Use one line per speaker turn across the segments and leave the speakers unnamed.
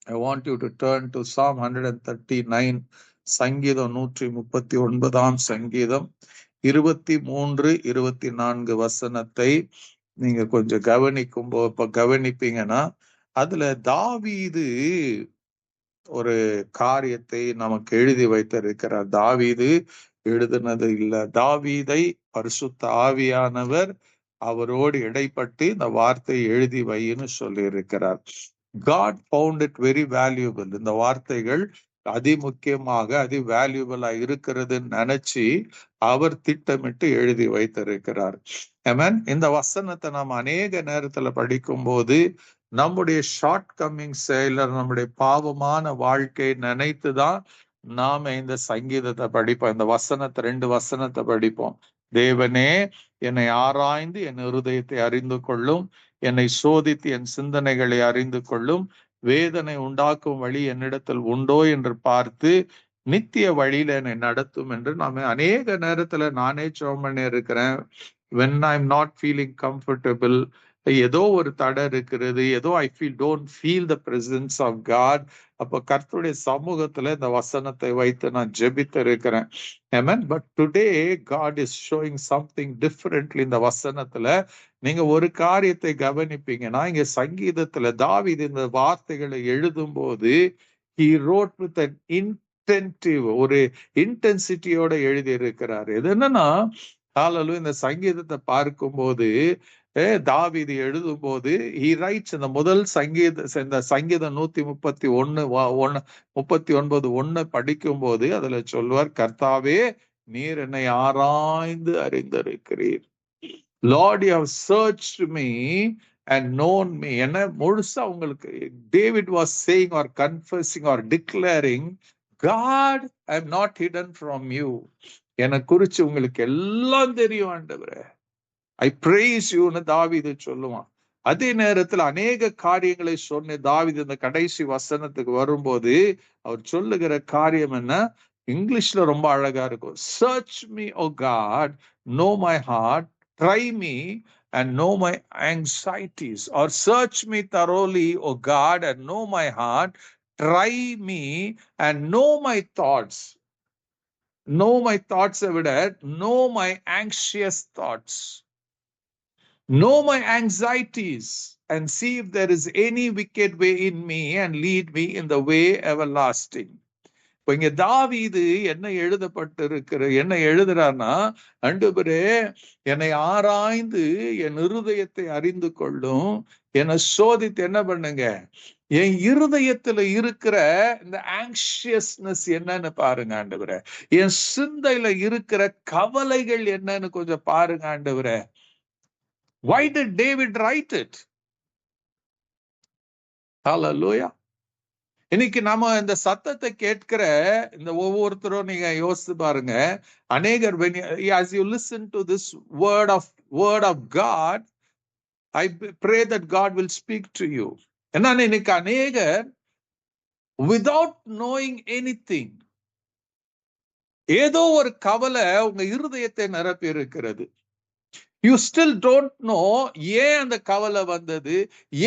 I want you to turn to Psalm 139, சங்கீதம் 139 சங்கீதம் 23, 24 வசனத்தை நீங்க கொஞ்சம் கவனிப்பீங்கன்னா, அதுல தாவீது ஒரு காரியத்தை நமக்கு எழுதி வைத்திருக்கிறார். தாவீது எழுதுனது இல்ல. தாவீதை பரிசுத்த ஆவியானவர் அவரோடு இடைப்பட்டு இந்த வார்த்தையை எழுதி வைன்னு சொல்லி இருக்கிறார். God found it very valuable. இந்த வார்த்தைகள் அதிமுக்கியமாக வேல்யூபிளா இருக்கிறதுன்னு நினைச்சு அவர் திட்டமிட்டு எழுதி வைத்திருக்கிறார். ஆமென். இந்த வசனத்தை நாம் அநேக நேரத்துல படிக்கும் போது நம்முடைய ஷார்ட் கம்மிங் செயலர், நம்முடைய பாவமான வாழ்க்கை நினைத்துதான் நாம இந்த சங்கீதத்தை படிப்போம். இந்த வசனத்தை 2 வசனத்தை படிப்போம். தேவனே, என்னை ஆராய்ந்து என் இருதயத்தை அறிந்து கொள்ளும், என்னை சோதித்து என் சிந்தனைகளை அறிந்து கொள்ளும், வேதனை உண்டாக்கும் வழி என்னிடத்தில் உண்டோ என்று பார்த்து நித்திய வழியில என்னை நடத்தும் என்று நாம அநேக நேரத்துல நானே ஜெபம் பண்ணி இருக்கிறேன். when I'm not feeling comfortable, ஏதோ ஒரு தடை இருக்கிறது, ஏதோ I don't feel the presence of God, அப்ப கர்த்தருடைய சமூகத்துல இந்த வசனத்தை வைத்து நான் ஜெபித்து இருக்கிறேன். Amen. But today God is showing something differently. இந்த வசனத்துல நீங்க ஒரு காரியத்தை கவனிப்பீங்கன்னா, இங்க சங்கீதத்துல தாவீது இந்த வார்த்தைகளை எழுதும் போது he wrote with an intentive, ஒரு இன்டென்சிட்டியோட எழுதி இருக்கிறார். இது என்னன்னா, இந்த சங்கீதத்தை பார்க்கும்போது தாவீது எழுதும் போது he writes இந்த முதல் சங்கீதம் 139 படிக்கும் போது அதுல சொல்வார், கர்த்தாவே நீர் என்னை ஆராய்ந்து அறிந்திருக்கிறீர். Lord, you have searched me and known me. என்ன முழுசா உங்களுக்கு David was saying or confessing or declaring, God, I am not hidden from you. என்னை குறிச்சு உங்களுக்கு எல்லாம் தெரியும் ஆண்டவரே. I praise youன்னு தாவீது சொல்லுவான். அதே நேரத்துல அநேக காரியங்களை சொன்ன தாவீது இந்த கடைசி வசனத்துக்கு வரும்போது அவர் சொல்லுகிற காரியம் என்ன, இங்கிலீஷ்ல ரொம்ப அழகா இருக்கும். Search me, O God, know my heart, try me and know my anxieties. Or search me thoroughly, O God, and know my heart, try me and know my thoughts. Know my thoughts விட know my anxious thoughts. Know my anxieties and see if there is any wicked way in me and lead me in the way everlasting. இப்ப இங்க தாவீது என்ன எழுதுறான்னா, ஆண்டவரே என்னை ஆராய்ந்து என் இருதயத்தை அறிந்து கொள்ளும், என்னை சோதித்து என்ன பண்ணுங்க, என் இருதயத்துல இருக்கிற இந்த ஆங்ஷியஸ்னஸ் என்னன்னு பாருங்க ஆண்டவரே, என் சிந்தையில இருக்கிற கவலைகள் என்னன்னு கொஞ்சம் பாருங்க ஆண்டவரே. Why did David write it? Hallelujah. இன்னைக்கு நாம இந்த சத்தத்தை கேட்கிற இந்த ஒவ்வொருத்தரும் நீங்க யோசித்து பாருங்க. அநேகர் as you listen to this word of God, I pray that God will speak to you. ஏன்னா இன்னைக்கு அநேகர் without knowing anything, ஏதோ ஒரு கவலை உங்க இருதயத்தை நிரப்பி இருக்கிறது. You still don't know ஏன் அந்த கவலை வந்தது,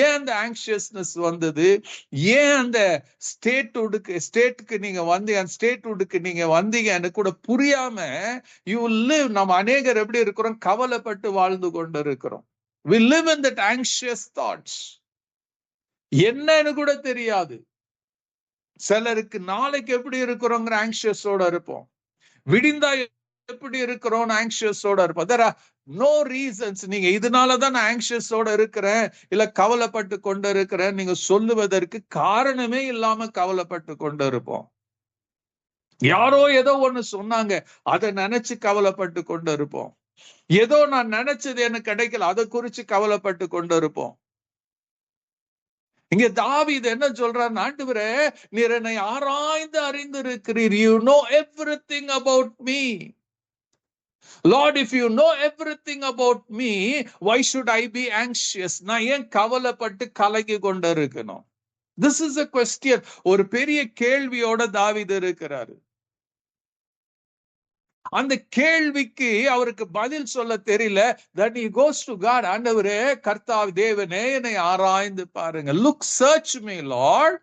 ஏன் அந்த ஆங்ஷியஸ்னஸ் வந்தது, ஏன் அந்த ஸ்டேட்டுக்கு நீங்க வந்தீங்கன்னு கூட புரியாம you live. நம்ம அநேகர் எப்படி இருக்கிறோம், கவலைப்பட்டு வாழ்ந்து கொண்டு இருக்கிறோம். We live in that anxious thoughts. என்னன்னு கூட தெரியாது. சிலருக்கு நாளைக்கு எப்படி இருக்கிறோங்கிற ஆங்ஷியஸோட இருப்போம், விடிந்தா எப்படி இருக்கிறோம் ஆங்ஷியஸோட இருப்போம். There are no reasons. நீங்க இதனாலதான் நான் ஆங்ஷியஸோட இருக்கிறேன், இல்ல கவலைப்பட்டு கொண்டு இருக்கிறேன் நீங்க சொல்லுவதற்கு காரணமே இல்லாம கவலைப்பட்டு கொண்டு இருப்போம். யாரோ ஏதோ ஒண்ணு சொன்னாங்க, அதை நினைச்சு கவலைப்பட்டு கொண்டு இருப்போம். ஏதோ நான் நினைச்சது எனக்கு கிடைக்கல, அதை குறிச்சு கவலைப்பட்டு கொண்டு இருப்போம். இங்க தாவீது என்ன சொல்றார், ஆண்டவரே நீர் என்னை ஆராய்ந்து அறிந்திருக்கிறீர். You know everything about me. Lord, if you know everything about me, why should I be anxious? நான் ஏன் கவலைப்பட்டு கலங்கி கொண்டு இருக்கணும்? This is a question. ஒரு பெரிய கேள்வியோட தாவீது இருக்கிறாரு. அந்த கேள்விக்கு அவருக்கு பதில் சொல்ல தெரியல. Then he goes to God. ஆண்டவரே கர்த்தாவே தேவனே என்னை ஆராய்ந்து பாருங்க. Look, search me, Lord.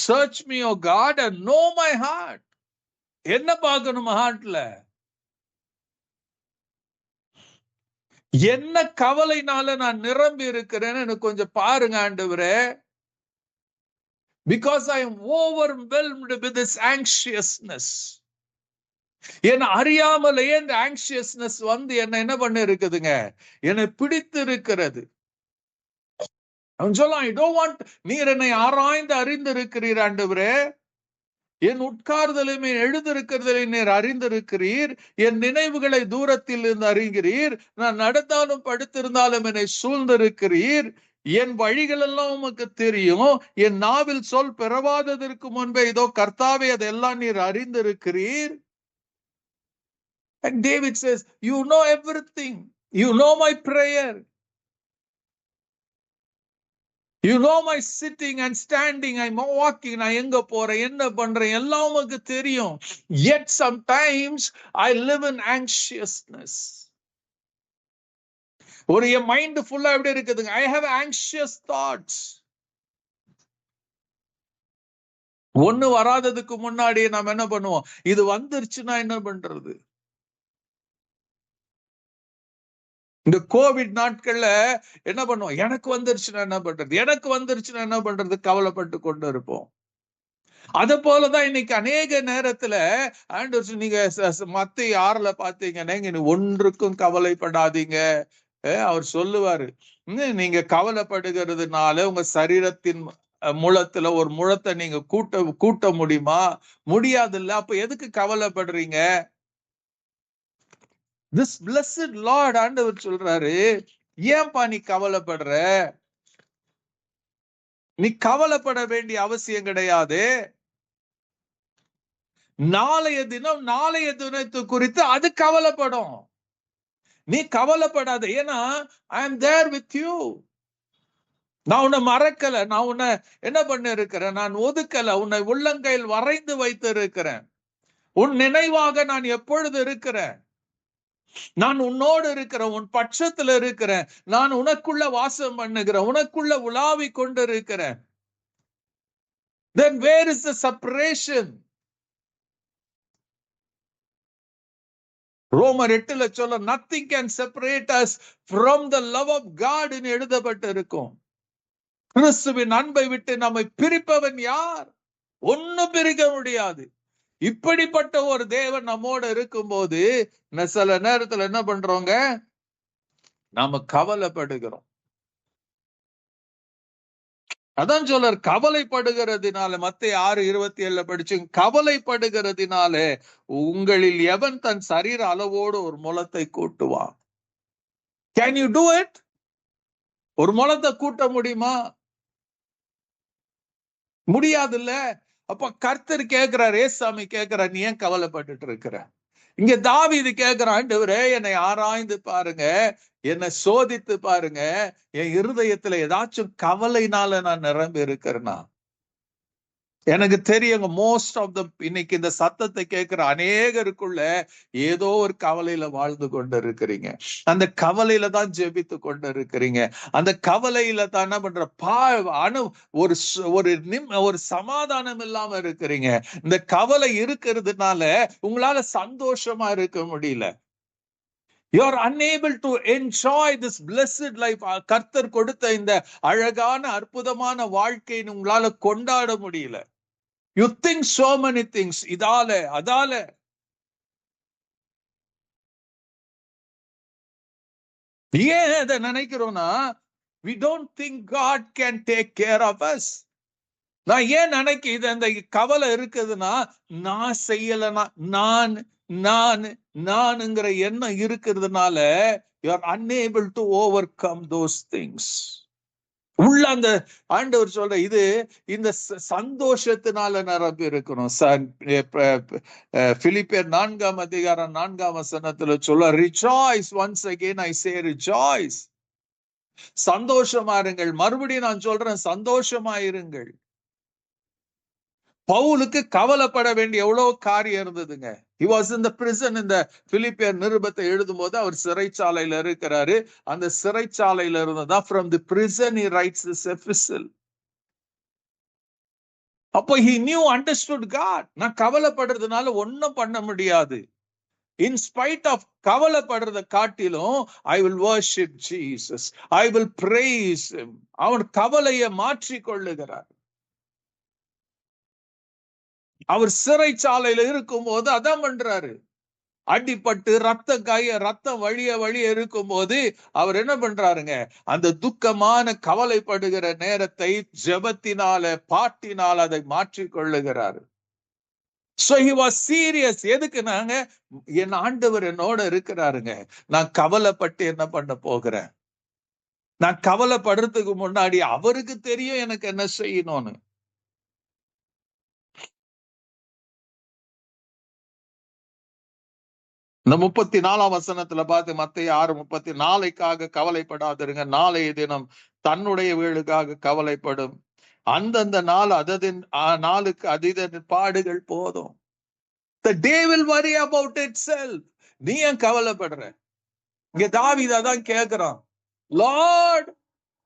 Search me, O God, and know my heart. என்ன பார்க்கணும் ஹார்ட்ல? என்ன கவலைனால நான் நிரம்பி இருக்கிறேன்னு எனக்கு கொஞ்சம் பாருங்க ஆண்டவரே. Because I am overwhelmed with this anxiousness. என்ன அறியாமலேயே இந்த anxiousness வந்து என்ன பண்ணி இருக்குதுங்க, என்னை பிடித்து இருக்கிறது. அவன் சொல்லலாம், I don't want, நீர் என்னை ஆராய்ந்து அறிந்திருக்கிறீர் ஆண்டவரே, என் உட்கார்தலுமே எழுதிருக்கிறதை நீர் அறிந்திருக்கிறீர், என் நினைவுகளை தூரத்தில் இருந்து அறிகிறீர், நான் நடந்தாலும் படுத்திருந்தாலும் என்னை சூழ்ந்திருக்கிறீர், என் வழிகள் எல்லாம் உமக்கு தெரியும், என் நாவில் சொல் பிறவாததற்கு முன்பே இதோ கர்த்தாவே அதெல்லாம் நீர் அறிந்திருக்கிறீர். And David says, you know everything, you know my prayer, you know my sitting and standing, I'm walking, நான் எங்க போறேன் என்ன பண்றேன் எல்லாம் உமக்கு தெரியும். Yet sometimes I live in anxiousness. ஒரு என் மைண்ட் ஃபுல்லா எப்படி இருக்குதுங்க, I have anxious thoughts. ஒண்ணு வராததுக்கு முன்னாடியே நாம் என்ன பண்ணுவோம், இது வந்துருச்சுன்னா என்ன பண்றது? இந்த கோவிட் நாட்கள்ல என்ன பண்ணுவோம், எனக்கு வந்துருச்சுன்னா என்ன பண்றது, எனக்கு வந்துருச்சுன்னா என்ன பண்றது, கவலைப்பட்டு கொண்டு இருப்போம். அது போலதான் இன்னைக்கு அநேக நேரத்துல ஆண்டவர், நீங்க மத்தேயு 6 பாத்தீங்கன்னா, நீங்க ஒன்றுக்கும் கவலைப்படாதீங்க. அவர் சொல்லுவாரு, நீங்க கவலைப்படுகிறதுனால உங்க சரீரத்தின் முழத்துல ஒரு முழத்தை நீங்க கூட்ட முடியுமா? முடியாது இல்ல. அப்ப எதுக்கு கவலைப்படுறீங்க? This blessed Lord, ஆண்டவர் சொல்றாரு, ஏன்பா நீ கவலைப்படுற? நீ கவலைப்பட வேண்டிய அவசியம் கிடையாது. நாளைய தினத்து குறித்து அது கவலைப்படும். நீ கவலைப்படாத. ஏன்னா I am there with you. நான் உன்னை மறக்கல, நான் உன்னை என்ன பண்ண இருக்கிறேன், நான் ஒதுக்கல, உன்னை உள்ளங்கையில் வரைந்து வைத்து இருக்கிறேன். உன் நினைவாக நான் எப்பொழுது இருக்கிறேன், நான் உன்னோடு இருக்கிறேன், உன் பட்சத்துல இருக்கிறேன், நான் உனக்குள்ள வாசம் பண்ணுகிறேன், உனக்குள்ள உலாவி கொண்டு இருக்கிறேன். Then where is the separation? ரோமர் 8 சொல்ல, nothing can separate us from the love of God ன்னு எழுதப்பட்டு இருக்கும். கிறிஸ்துவின் அன்பை விட்டு நம்மை பிரிப்பவன் யார்? ஒன்னும் பிரிக்க முடியாது. இப்படிப்பட்ட ஒரு தேவன் நம்மோட இருக்கும்போது சில நேரத்துல என்ன பண்றோங்க, நாம கவலைப்படுகிறோம். அதான் சொல்றார், கவலைப்படுகிறதுனால, மத்தேயு 6:27 படிச்சு, கவலைப்படுகிறதுனாலே உங்களில் எவன் தன் சரீர அளவோடு ஒரு முழத்தை கூட்டுவான்? Can you do it? ஒரு முழத்தை கூட்ட முடியுமா? முடியாது இல்ல. அப்ப கர்த்தர் கேட்கிறார், ஏசாமி கேட்கிறார், நீ ஏன் கவலைப்பட்டுட்டு இருக்கிற? இங்க தாவீது கேட்கிறான், ஆண்டவரே என்னை ஆராய்ந்து பாருங்க, என்னை சோதித்து பாருங்க, என் இருதயத்துல ஏதாச்சும் கவலைனால நான் நிரம்பி இருக்கிறேன்னா. எனக்கு தெரியுங்க, மோஸ்ட் ஆஃப் த இன்னைக்கு இந்த சத்தத்தை கேட்கிற அநேகருக்குள்ள ஏதோ ஒரு கவலையில வாழ்ந்து கொண்டு இருக்கிறீங்க. அந்த கவலையில தான் ஜெபித்து கொண்டு இருக்கிறீங்க. அந்த கவலையில தான் என்ன பண்ற ஒரு சமாதானம் இல்லாம இருக்கிறீங்க. இந்த கவலை இருக்கிறதுனால உங்களால சந்தோஷமா இருக்க முடியல. You are unable to enjoy this blessed life. கர்த்தர் கொடுத்த இந்த அழகான அற்புதமான வாழ்க்கையை உங்களால கொண்டாட முடியல. You think so many things. இதால அதால. ஏன் அதை நினைக்கிறோம்னா, we don't think God can take care of us. நான் ஏன் இது அந்த கவலை இருக்குதுன்னா, நான் செய்யலனா, நான்ங்கிற எண்ணம் இருக்கிறதுனால you are unable to overcome those things. உள்ள அந்த ஆண்டவர் சொல்ற, இது இந்த சந்தோஷத்தினால நிரம்பி இருக்கணும். பிலிப்பியர் 4:4 சொல்ல, rejoice, once again I say rejoice. சந்தோஷமா இருங்கள். மறுபடியும் நான் சொல்றேன், சந்தோஷமா இருங்கள். பவுலுக்கு கவலைப்பட வேண்டிய எவ்வளவு காரியம் இருந்ததுங்க. He was in the prison. இந்த பிலிப்பியர் நிருபத்தை எழுதும் போது அவர் சிறைச்சாலையில இருக்கிறாரு. அந்த சிறைச்சாலையில இருந்ததா, from the prison he writes this epistle. அப்போ he knew, understood God. நான் கவலைப்படுறதுனால ஒன்னும் பண்ண முடியாது. In spite of கவலைப்படுறத காட்டிலும் I will worship Jesus. I will praise him. அவன் கவலையை மாற்றிக் கொள்ளுகிறார். அவர் சிறைச்சாலையில இருக்கும் போது அதான் பண்றாரு. அடிப்பட்டு ரத்தம் வழிய இருக்கும் போது அவர் என்ன பண்றாருங்க, அந்த துக்கமான கவலைப்படுகிற நேரத்தை ஜெபத்தினால பாட்டினால் அதை மாற்றிக் கொள்ளுகிறாரு. So he was serious. எதுக்கு நாங்க, என் ஆண்டவர் என்னோட இருக்கிறாருங்க, நான் கவலைப்பட்டு என்ன பண்ண போகிறேன், நான் கவலைப்படுறதுக்கு முன்னாடி அவருக்கு தெரியும் எனக்கு என்ன செய்யணும்னு. இந்த 34ஆம் வசனத்துல பார்த்து, மத்தேயு 6:30, நாளைக்காக கவலைப்படாதிருங்க, நாளைய தினம் தன்னுடைய வீடுக்காக கவலைப்படும், அந்தந்த நாள் அததின் நாளுக்கு அதீத பாடுகள் போதும். The day will worry about itself. நீ ஏன் கவலைப்படுற? இங்க தாவீது அதான் கேக்குறான். Lord,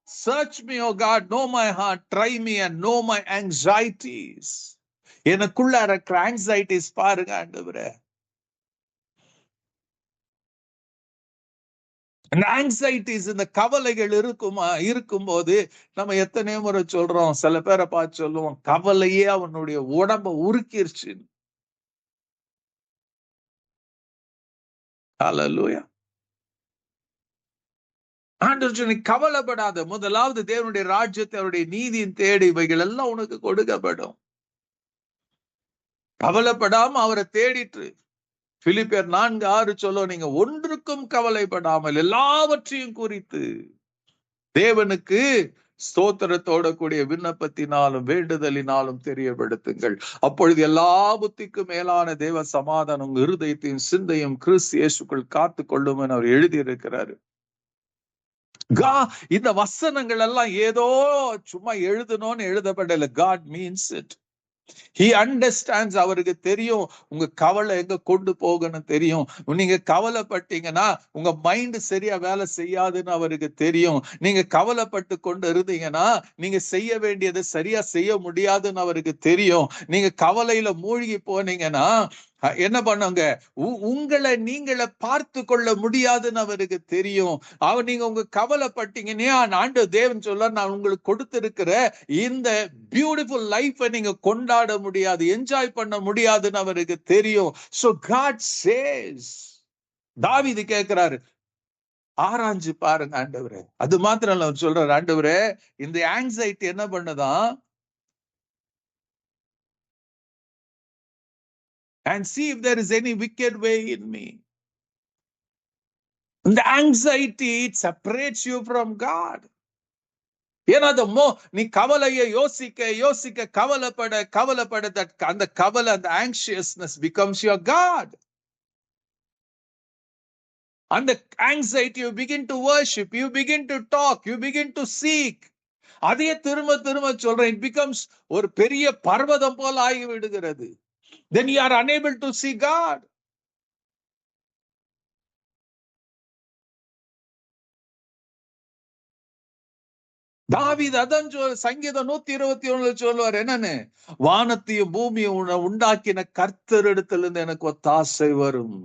search me, O God, know my heart, try me and know my anxieties. எனக்குள்ள இருக்கிற anxieties பாருங்க ஆண்டவரே. அந்த anxieties, இந்த கவலைகள் இருக்கும்போது நம்ம எத்தனை முறை சொல்றோம், சில பேரை பார்த்து சொல்லுவோம், கவலையே அவனுடைய உடம்ப உருக்கிருச்சு. ஹல்லேலூயா. ஆண்டவர் நீ கவலைப்படாத, முதலாவது தேவனுடைய ராஜ்யத்தை அவருடைய நீதியின் தேடி, இவைகள் எல்லாம் உனக்கு கொடுக்கப்படும். கவலைப்படாம அவரை தேடிட்டு. பிலிப்பியர் 4:6 சொல்ல, நீங்க ஒன்றுக்கும் கவலைப்படாமல் எல்லாவற்றையும் குறித்து தேவனுக்கு ஸ்தோத்திரத்தோட கூடிய விண்ணப்பத்தினாலும் வேண்டுதலினாலும் தெரியப்படுத்துங்கள். அப்பொழுது எல்லா புத்திக்கும் மேலான தேவ சமாதானம் உங்க இருதயத்தையும் சிந்தையும் கிறிஸ்து இயேசுக்குள் காத்து கொள்ளும் என அவர் எழுதியிருக்கிறாரு. இந்த வசனங்கள் எல்லாம் ஏதோ சும்மா எழுதணும்னு எழுதப்படல. God means it. He understands. அவருக்கு தெரியும் உங்க கவலை எங்க கொண்டு போகணும் தெரியும். நீங்க கவலைப்பட்டீங்கன்னா உங்க மைண்ட் சரியா வேலை செய்யாதுன்னு அவருக்கு தெரியும். நீங்க கவலைப்பட்டு கொண்டு இருந்தீங்கன்னா நீங்க செய்ய வேண்டியதை சரியா செய்ய முடியாதுன்னு அவருக்கு தெரியும். நீங்க கவலையில மூழ்கி போனீங்கன்னா என்ன பண்ணுங்க, உங்களை நீங்களை பார்த்து கொள்ள முடியாதுன்னு அவருக்கு தெரியும். நீங்க உங்க கவலைப்பட்டீங்கன்னா ஆண்டவர் தேவன் சொல்ல, நான் உங்களுக்கு கொடுத்திருக்கிற இந்த பியூட்டிஃபுல் லைஃபை நீங்க கொண்டாட முடியாது, என்ஜாய் பண்ண முடியாதுன்னு அவருக்கு தெரியும். So God says, தாவீது கேட்கிறாரு, ஆராய்ஞ்சு பாருங்க ஆண்டவரே. அது மாத்திரம் இல்ல, அவர் சொல்றாரு, ஆண்டவரே இந்த ஆங்ஸைட்டி என்ன பண்ணுதான், and see if there is any wicked way in me. The anxiety, it separates you from God. ஏன்னா நீ கவலையை யோசிக்க கவலைப்பட அந்த கவலை, அந்த anxiousness becomes your God. And the anxiety, you begin to worship, you begin to talk, you begin to seek. அதையே திரும்ப சொல்றேன், it becomes ஒரு பெரிய பர்வதம் போல ஆகி விடுகிறது. Then you are unable to see God. தாவீது அதான் சங்கீதம் 121 சொல்லுவார், என்னன்னு, வானத்தையும் பூமியும் உண்டாக்கின கர்த்தரிடத்திலிருந்து எனக்கு ஒத்தாசை வரும்.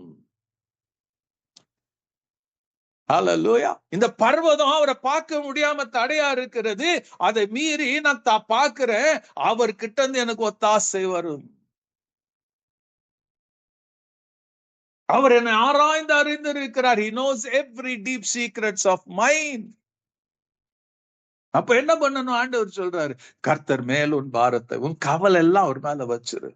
ஹல்லேலூயா. இந்த பர்வதம் அவரை பார்க்க முடியாம தடையா இருக்கிறது, அதை மீறி நான் பார்க்கிறேன், அவர்கிட்ட இருந்து எனக்கு ஒத்தாசை வரும். அவர் என்னை ஆராய்ந்து அறிந்திருக்கிறார். He knows every deep secrets of mine. அப்ப என்ன பண்ணணும், ஆண்டவர் சொல்றாரு, கர்த்தர் மேல் உன் பாரத்தை, உன் கவலை எல்லாம் அவர் மேல வச்சிரு.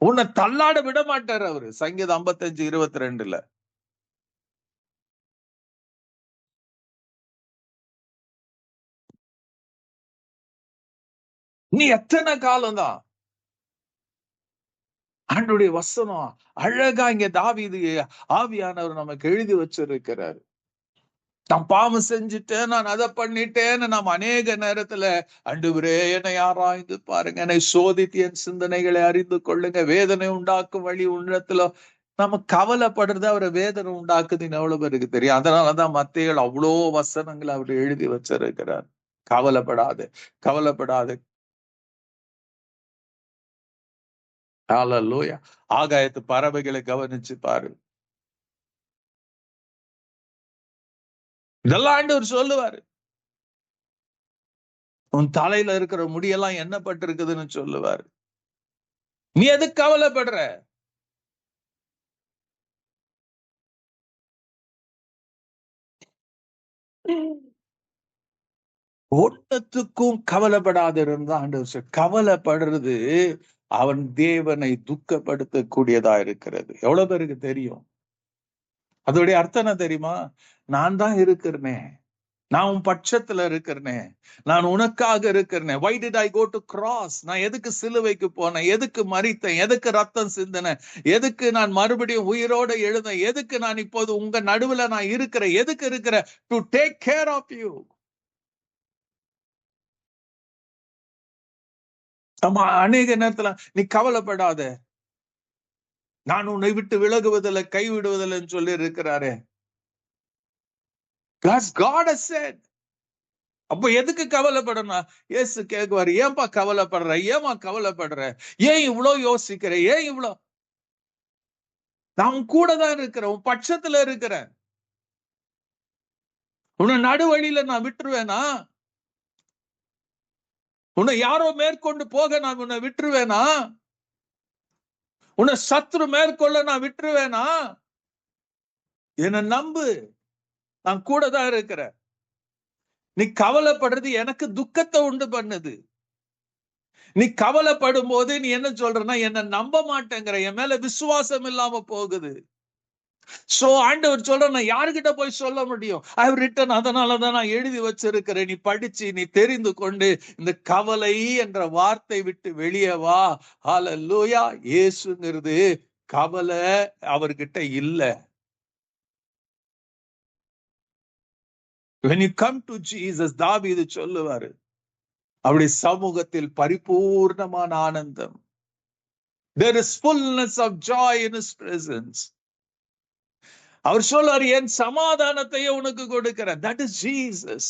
உன்னை தள்ளாட விட மாட்டார் அவரு. சங்கீதம் 55:22. நீ எத்தனை காலம்தான். ஆண்டவருடைய வசனம் அழகா இங்க தாவீது ஆவியானவர் நமக்கு எழுதி வச்சிருக்கிறாரு. நான் பாவம் செஞ்சுட்டேன், நான் அதை பண்ணிட்டேன்னு நாம் அநேக நேரத்துல, ஆண்டவரே என்னை ஆராய்ந்து பாருங்க, என்னை சோதித்து என் சிந்தனைகளை அறிந்து கொள்ளுங்க, வேதனை உண்டாக்கும் வழி உள்ளத்துல நம்ம கவலைப்படுறது அவரை வேதனை உண்டாக்குதுன்னு எவ்வளவு பேருக்கு தெரியும். அதனாலதான் மத்தேயு அவ்வளோ வசனங்களை அவர் எழுதி வச்சிருக்கிறார். கவலைப்படாது, கவலைப்படாது. ஹalleluya. ஆகாயத்து பறவைகளை கவனிச்சு பாரு. இதெல்லாம் ஆண்டவர் சொல்லுவாரு. உன் தலையில இருக்கிற முடியெல்லாம் எண்ணப்பட்டிருக்குதுன்னு சொல்லுவாரு. நீ எதுக்கு கவலைப்படுற? ஒன்னத்துக்கும் கவலைப்படாது இருந்தா ஆண்டவர் கவலைப்படுறது அவன் தேவனை துக்கப்படுத்தக்கூடியதா இருக்கிறது. எவ்வளவு பேருக்கு தெரியும்? அதோடைய அர்த்தம் என்ன தெரியுமா? நான் தான் இருக்கிறேனே, நான் உன் பட்சத்துல இருக்கிறேனே, நான் உனக்காக இருக்கிறேனே. Why did I go to cross? நான் எதுக்கு சிலுவைக்கு போனேன்? எதுக்கு மரித்தேன்? எதுக்கு ரத்தம் சிந்தினேன்? எதுக்கு நான் மறுபடியும் உயிரோட எழுந்தேன்? எதுக்கு நான் இப்போது உங்க நடுவுல நான் இருக்கிறேன்? எதுக்கு இருக்கிறேன்? To take care of you. ஆமா, அநேக நேரத்துல நீ கவலைப்படாத, நான் உன்னை விட்டு விலகுவதில்லை, கைவிடுவதில்லைன்னு சொல்லி இருக்கிறாரே. God has said. அப்ப எதுக்கு கவலைப்படணும்? இயேசு கேக்குவாரு, ஏன்பா கவலைப்படுற? ஏமா கவலைப்படுற? ஏன் இவ்வளவு யோசிக்கிற? ஏன் இவ்வளவு? நான் உன் கூட தான் இருக்கிறேன், உன் பட்சத்துல இருக்கிறேன். உன்னை நடுவழியில நான் விட்டுருவேனா? உன்னை யாரோ மேற்கொண்டு போக நான் உன்னை விட்டுருவேனா? உன்னை சத்ரு மேற்கொள்ள நான் விட்டுருவேனா? என்ன நம்பு, நான் கூட தான் இருக்கிறேன். நீ கவலைப்படுறது எனக்கு துக்கத்தை உண்டு பண்ணுது. நீ கவலைப்படும் போது நீ என்ன சொல்றனா, என்ன நம்ப மாட்டேங்கிற, என் மேல விசுவாசம் இல்லாம போகுது. சோ ஆண்டவர் சொல்ற, நான் யாருகிட்ட போய் சொல்ல முடியும்? ஐ ஹவ் ரிட்டன், அதனாலதான் நான் எழுதி வச்சிருக்கிறேன். நீ படிச்சு நீ தெரிந்து கொண்டு இந்த கவலை என்ற வார்த்தை விட்டு வெளியே வா. ஹalleluya. இயேசுங்கிறது கவலை அவர்கிட்ட இல்ல. When you come to Jesus, தாவீது சொல்லுவாரு, அவருடைய சமூகத்தில் பரிபூர்ணமான ஆனந்தம். There is fullness of joy in his presence. அவர் சொல்றாரு, என் சமாதானத்தையே உனக்கு கொடுக்கிறேன். That is Jesus.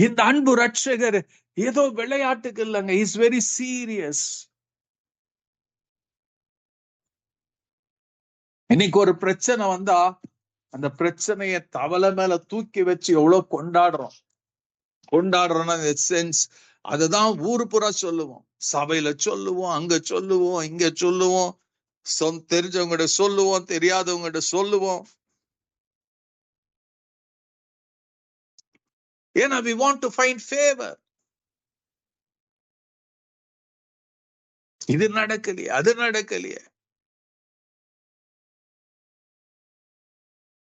இந்த அன்பு ரட்சகர் ஏதோ விளையாட்டுக்கு இல்லைங்க. Is very serious. இன்னைக்கு ஒரு பிரச்சனை வந்தா அந்த பிரச்சனைய தவளை மேல தூக்கி வச்சு எவ்வளவு கொண்டாடுறோம்னா சென்ஸ். அதுதான் ஊரு புறா சொல்லுவோம், சபையில சொல்லுவோம், அங்க சொல்லுவோம், இங்க சொல்லுவோம், தெரிஞ்சவங்ககிட்ட சொல்லுவோம், தெரியாதவங்ககிட்ட சொல்லுவோம். ஏன்னா we want to find favor. இது நடக்கலையே, அது நடக்கலையே.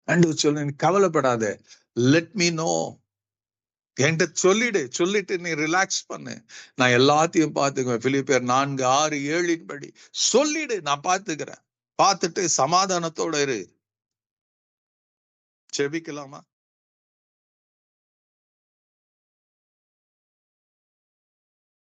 ஆண்டவர் சொல்ல, கவலைப்படாத, let me know. என்கிட்ட சொல்லிட்டு நீ ரிலாக்ஸ் பண்ணு, நான் எல்லாத்தையும் பாத்துக்குவேன். பிலிப்பியர் 4:6-7 படி சொல்லிடு, நான் பாத்துக்கிறேன். பார்த்துட்டு சமாதானத்தோட இரு. செபிக்கலாமா?